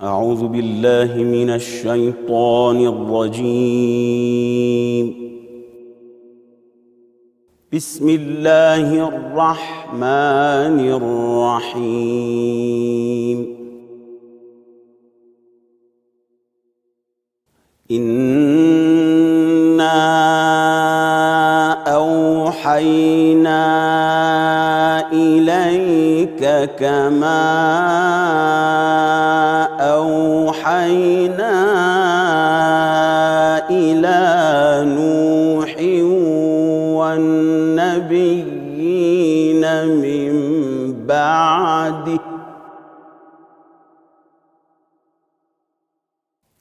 أعوذ بالله من الشيطان الرجيم. بسم الله الرحمن الرحيم. إنا أوحينا إليك كما أوحينا إلى نوح والنبيين من بعده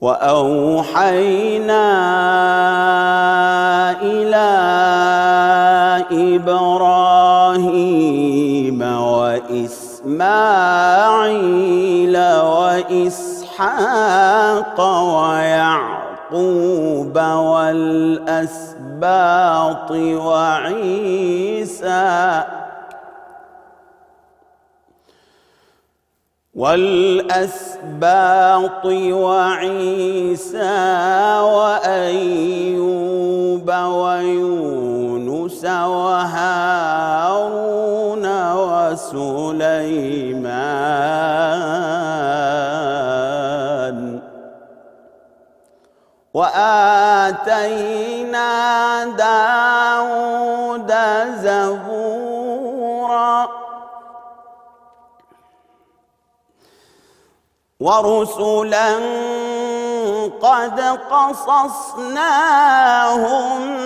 وأوحينا إلى إبراهيم وإسماعيل وإسحاق ويعقوب والأسباط وعيسى وأيوب ويونس وهارون وسليمان وآتينا داود زبورا ورسلا قد قصصناهم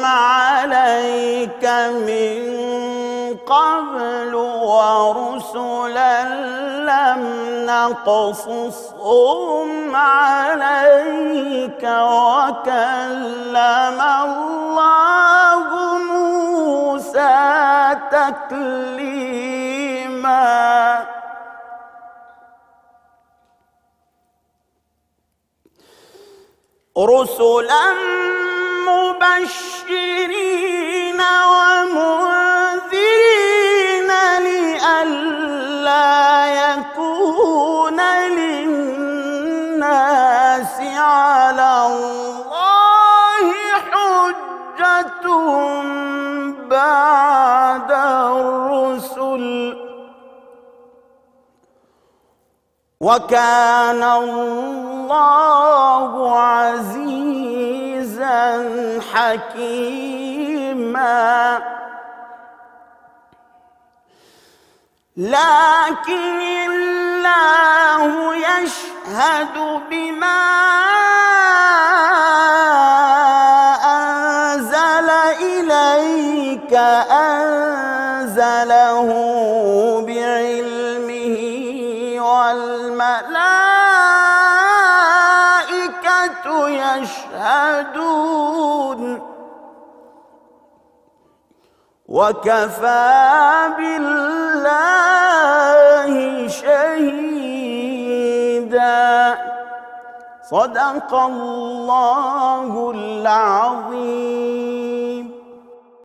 عليك من قبل ورسلا لم نقصصهم عليك وكلم الله موسى تكليما رسلا مبشرين ومنذرين لئلا يكون للناس على الله حجة بعد الرسل وكان الله عزيزا حكيما لكن الله يشهد بما أنزل إليك أنزله بعلمه والملائكة يشهدون وكفى بالله شهيدا صدق الله العظيم.